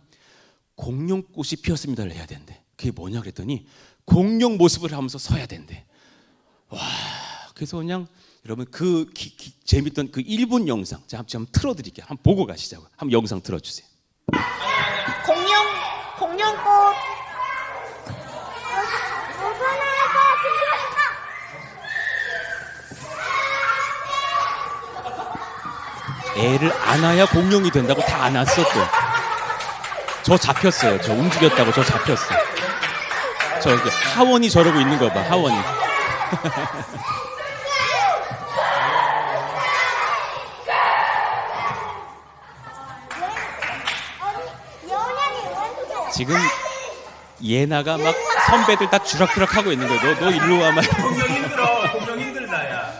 Speaker 1: 공룡꽃이 피었습니다를 해야 된대. 그게 뭐냐 그랬더니 공룡 모습을 하면서 서야 된대. 와, 그래서 그냥 여러분 그 재밌던 그 1분 영상 제가 한번 틀어드릴게요. 한번 보고 가시자고요. 한번 영상 틀어주세요.
Speaker 2: 공룡꽃.
Speaker 1: 애를 안아야 공룡이 된다고 다 안았어 또. 저 잡혔어요. 저 움직였다고 저 잡혔어. 저 하원이 저러고 있는 거 봐. 하원이. 지금 예나가 막 선배들 다 주락주락 하고 있는 거야. 너 일로 와. 막.
Speaker 2: 공룡 힘들어. 공룡 힘들다 야.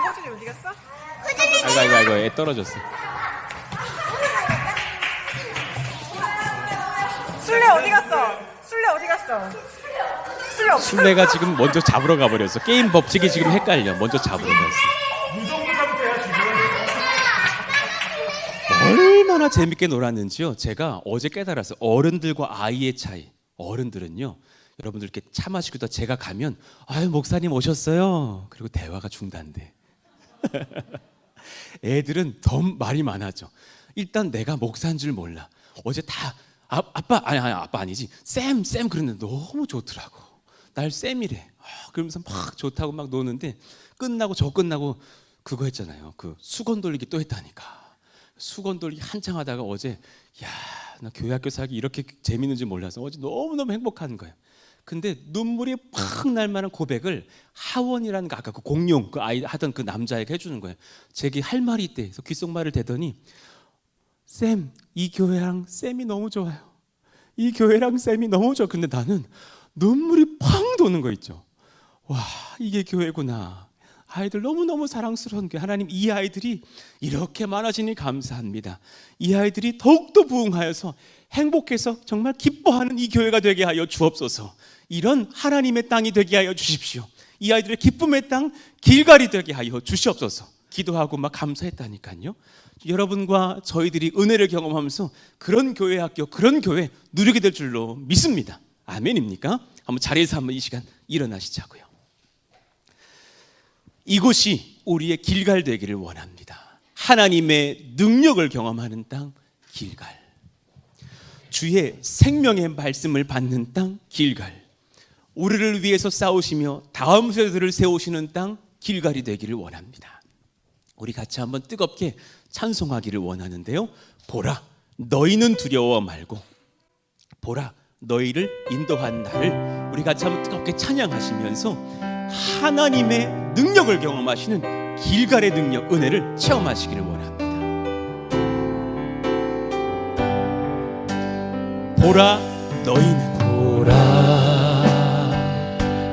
Speaker 3: 호준이 움직였어?
Speaker 1: 아이고 애 떨어졌어.
Speaker 3: 술래 어디 갔어? 술래 어디 갔어? 술래 없어.
Speaker 1: 술래가 지금 먼저 잡으러 가버렸어. 게임 법칙이 지금 헷갈려. 먼저 잡으러 갔어.
Speaker 2: 무정부사부터 해야지.
Speaker 1: 얼마나 재밌게 놀았는지요. 제가 어제 깨달았어요. 어른들과 아이의 차이. 어른들은요, 여러분들 이렇게 차 마시고도 제가 가면 아유 목사님 오셨어요. 그리고 대화가 중단돼. 애들은 더 말이 많아져. 일단 내가 목사인 줄 몰라. 어제 다 아빠 아빠 아니지 쌤 그랬는데 너무 좋더라고. 날 쌤이래. 그러면서 막 좋다고 막 노는데 저 끝나고 그거 했잖아요. 그 수건 돌리기 또 했다니까. 수건 돌리기 한창 하다가 어제 나 교회 학교 살기 이렇게 재밌는지 몰라서 어제 너무너무 행복한 거예요. 근데 눈물이 팍 날 만한 고백을 하원이라는 거, 아까 그 공룡 그 아이 하던 그 남자에게 해주는 거예요. 제게 할 말이 있대. 그래서 귓속말을 대더니 쌤, 이 교회랑 쌤이 너무 좋아요. 이 교회랑 쌤이 너무 좋아. 근데 나는 눈물이 팡 도는 거 있죠. 와, 이게 교회구나. 아이들 너무너무 사랑스러운 게 하나님, 이 아이들이 이렇게 많아지니 감사합니다. 이 아이들이 더욱더 부흥하여서 행복해서 정말 기뻐하는 이 교회가 되게 하여 주옵소서. 이런 하나님의 땅이 되게 하여 주십시오. 이 아이들의 기쁨의 땅 길갈이 되게 하여 주시옵소서. 기도하고 막 감사했다니까요. 여러분과 저희들이 은혜를 경험하면서 그런 교회 학교, 그런 교회 누리게 될 줄로 믿습니다. 아멘입니까? 한번 자리에서 한번 이 시간 일어나시자고요. 이곳이 우리의 길갈 되기를 원합니다. 하나님의 능력을 경험하는 땅 길갈, 주의 생명의 말씀을 받는 땅 길갈, 우리를 위해서 싸우시며 다음 세대들을 세우시는 땅 길갈이 되기를 원합니다. 우리 같이 한번 뜨겁게 찬송하기를 원하는데요. 보라, 너희는 두려워 말고, 보라, 너희를 인도한 나를, 우리 같이 한번 뜨겁게 찬양하시면서 하나님의 능력을 경험하시는 길갈의 능력, 은혜를 체험하시기를 원합니다. 보라, 너희는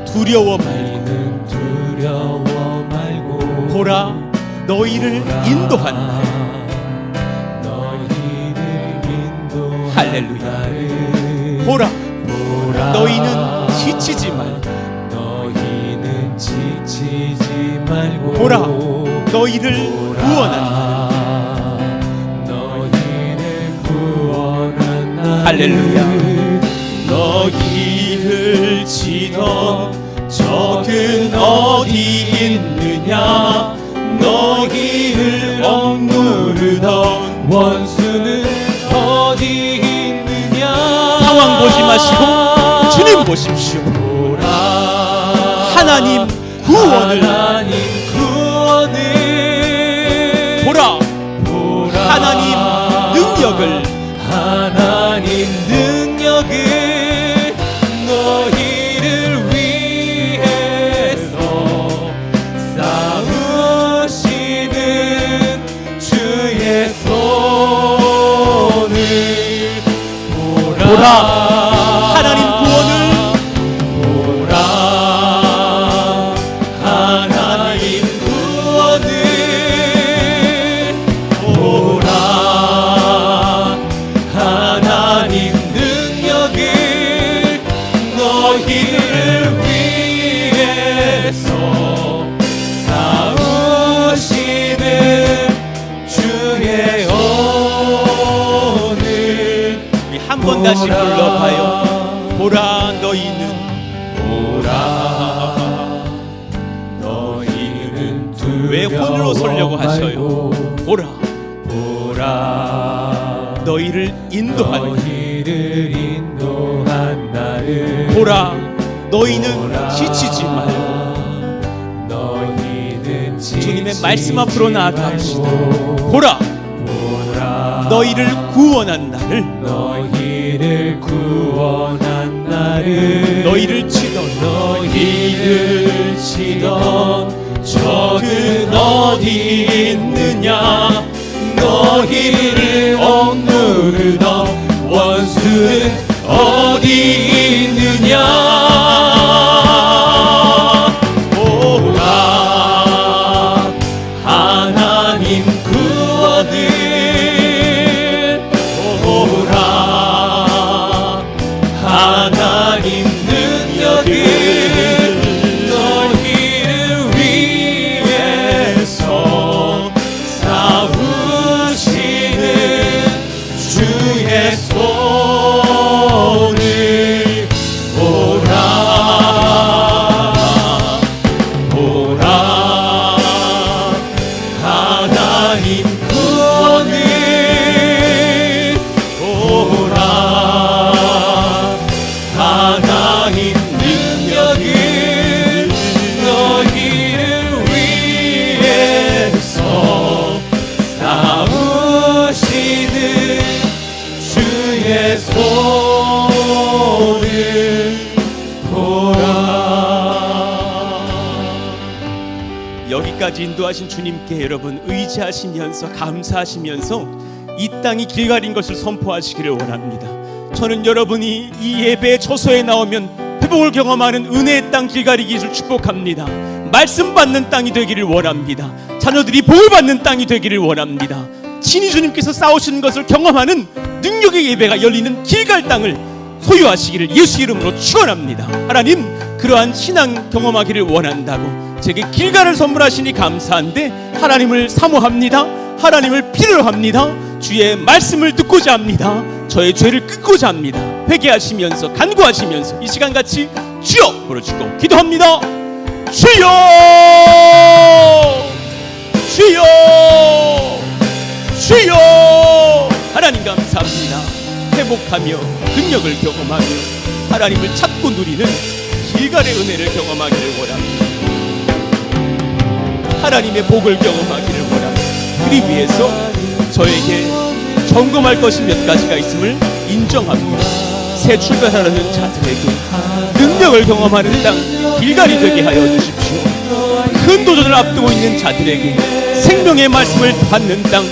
Speaker 1: 두려워 말고, 보라, 너희를 인도한 나, 할렐루야. 보라, 너희는 지치지 말고, 보라, 너희를 구원한 나, 할렐루야. 너희를 치던 적은 어디 있느냐, 너희를 억누르던 원수는 어디 있느냐. 상황 보지 마시고 주님 보십시오. 하나님 구원을 보라, 하나님 능력을 너희를 위해서 싸우시는 주의 손을 보라, 하나님 구원을 다시 불러봐요. 보라, 너희는 왜 혼으로 서려고 하셔요? 보라, 너희를 인도한 나를, 보라, 너희는 지치지 말고 주님의 말씀 앞으로 나아갑시다. 보라, 너희를 구원한 나를
Speaker 4: 너희를 구원한 나를
Speaker 1: 너희를 치던
Speaker 4: 적은 어디 있느냐 너희를 억누르던 원수는 어디 있느냐 오라 하나님 구원을 오라 하나님 능력을 너희를 위해서 싸우시는 주의 손을 보라 보라 하나님 구원을 보라 하나님 능력을 너희를 위해서 싸우시는 주의 손을 보라.
Speaker 1: 여기까지 인도하신 주님께 여러분 의지하시면서 감사하시면서 이 땅이 길갈인 것을 선포하시기를 원합니다. 저는 여러분이 이 예배 초소에 나오면 회복을 경험하는 은혜의 땅 길갈이기를 축복합니다. 말씀 받는 땅이 되기를 원합니다. 자녀들이 복을 받는 땅이 되기를 원합니다. 친히 주님께서 싸우시는 것을 경험하는 능력의 예배가 열리는 길갈 땅을 소유하시기를 예수 이름으로 축원합니다. 하나님, 그러한 신앙 경험하기를 원한다고 제게 길갈을 선물하시니 감사한데 하나님을 사모합니다. 하나님을 필요로 합니다. 주의 말씀을 듣고자 합니다. 저의 죄를 끊고자 합니다. 회개하시면서 간구하시면서 이 시간 같이 주여 부르시고 기도합니다. 주여 주여 주여. 하나님 감사합니다. 회복하며 능력을 경험하며 하나님을 찾고 누리는 길갈의 은혜를 경험하기를 원합니다. 하나님의 복을 경험하기를 원합니다. 그리 위해서 저에게 점검할 것이 몇 가지가 있음을 인정합니다. 새 출발하려는 자들에게 능력을 경험하는 땅 길갈이 되게 하여 주십시오. 큰 도전을 앞두고 있는 자들에게 생명의 말씀을 받는 땅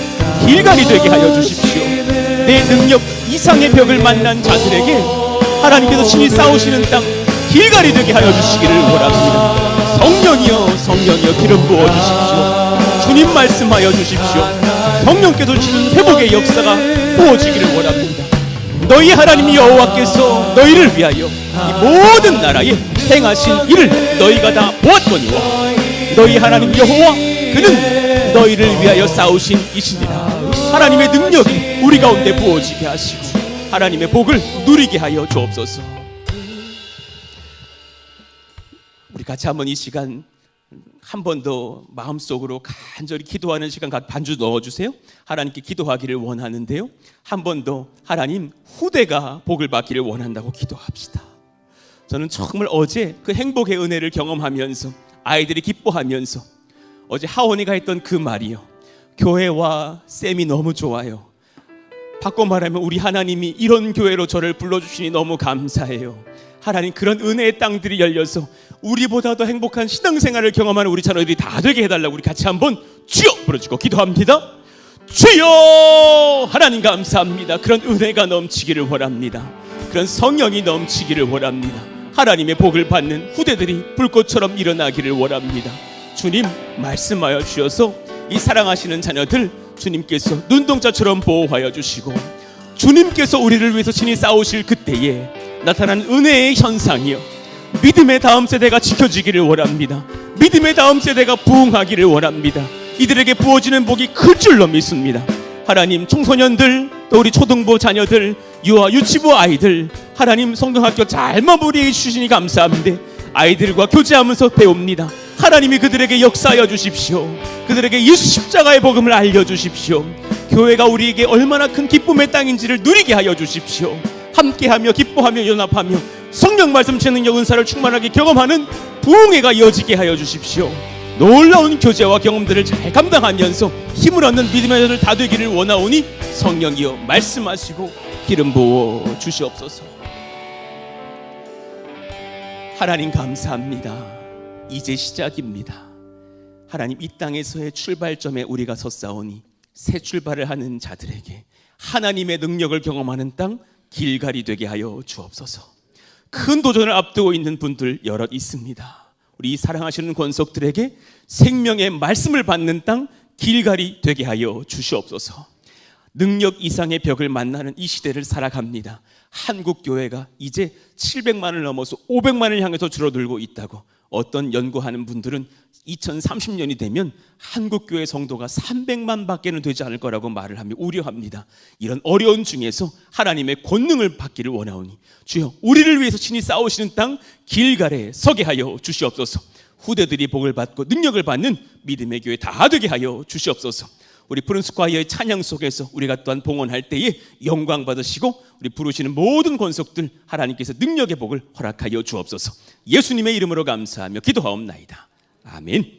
Speaker 1: 길갈이 되게 하여 주십시오. 내 능력 이상의 벽을 만난 자들에게 하나님께서 친히 싸우시는 땅 길갈이 되게 하여 주시기를 원합니다. 성령이여 성령이여 기름 부어주십시오. 주님 말씀하여 주십시오. 성령께서 주시는 회복의 역사가 부어지기를 원합니다. 너희 하나님 여호와께서 너희를 위하여 이 모든 나라에 행하신 일을 너희가 다 보았거니와 너희 하나님 여호와 그는 너희를 위하여 싸우신 이시니라. 하나님의 능력이 우리 가운데 부어지게 하시고 하나님의 복을 누리게 하여 주옵소서. 우리 같이 한번 이 시간 한 번 더 마음속으로 간절히 기도하는 시간 반주 넣어주세요. 하나님께 기도하기를 원하는데요, 한 번 더 하나님 후대가 복을 받기를 원한다고 기도합시다. 저는 정말 어제 그 행복의 은혜를 경험하면서 아이들이 기뻐하면서 어제 하원이가 했던 그 말이요, 교회와 쌤이 너무 좋아요. 바꿔 말하면 우리 하나님이 이런 교회로 저를 불러주시니 너무 감사해요. 하나님, 그런 은혜의 땅들이 열려서 우리보다 더 행복한 신앙생활을 경험하는 우리 자녀들이 다 되게 해달라고 우리 같이 한번 주여 부르시고 기도합니다. 주여! 하나님 감사합니다. 그런 은혜가 넘치기를 원합니다. 그런 성령이 넘치기를 원합니다. 하나님의 복을 받는 후대들이 불꽃처럼 일어나기를 원합니다. 주님 말씀하여 주셔서 이 사랑하시는 자녀들 주님께서 눈동자처럼 보호하여 주시고 주님께서 우리를 위해서 친히 싸우실 그때에 나타난 은혜의 현상이요, 믿음의 다음 세대가 지켜지기를 원합니다. 믿음의 다음 세대가 부흥하기를 원합니다. 이들에게 부어지는 복이 클 줄로 믿습니다. 하나님, 청소년들 또 우리 초등부 자녀들, 유아 유치부 아이들 하나님 성경학교 잘 마무리해 주시니 감사합니다. 아이들과 교제하면서 배웁니다. 하나님이 그들에게 역사하여 주십시오. 그들에게 예수 십자가의 복음을 알려주십시오. 교회가 우리에게 얼마나 큰 기쁨의 땅인지를 누리게 하여 주십시오. 함께하며 기뻐하며 연합하며 성령 말씀 재능력 은사를 충만하게 경험하는 부흥회가 이어지게 하여 주십시오. 놀라운 교제와 경험들을 잘 감당하면서 힘을 얻는 믿음의 자들 다 되기를 원하오니 성령이여 말씀하시고 기름 부어 주시옵소서. 하나님 감사합니다. 이제 시작입니다. 하나님, 이 땅에서의 출발점에 우리가 섰사오니 새 출발을 하는 자들에게 하나님의 능력을 경험하는 땅 길갈이 되게 하여 주옵소서. 큰 도전을 앞두고 있는 분들 여럿 있습니다. 우리 사랑하시는 권속들에게 생명의 말씀을 받는 땅 길갈이 되게 하여 주시옵소서. 능력 이상의 벽을 만나는 이 시대를 살아갑니다. 한국 교회가 이제 700만을 넘어서 500만을 향해서 줄어들고 있다고, 어떤 연구하는 분들은 2030년이 되면 한국 교회 성도가 300만 밖에는 되지 않을 거라고 말을 하며 우려합니다. 이런 어려운 중에서 하나님의 권능을 받기를 원하오니 주여, 우리를 위해서 친히 싸우시는 땅 길갈에 서게 하여 주시옵소서. 후대들이 복을 받고 능력을 받는 믿음의 교회 다 되게 하여 주시옵소서. 우리 푸른 스콰이어의 찬양 속에서 우리가 또한 봉헌할 때에 영광 받으시고 우리 부르시는 모든 권속들 하나님께서 능력의 복을 허락하여 주옵소서. 예수님의 이름으로 감사하며 기도하옵나이다. 아멘.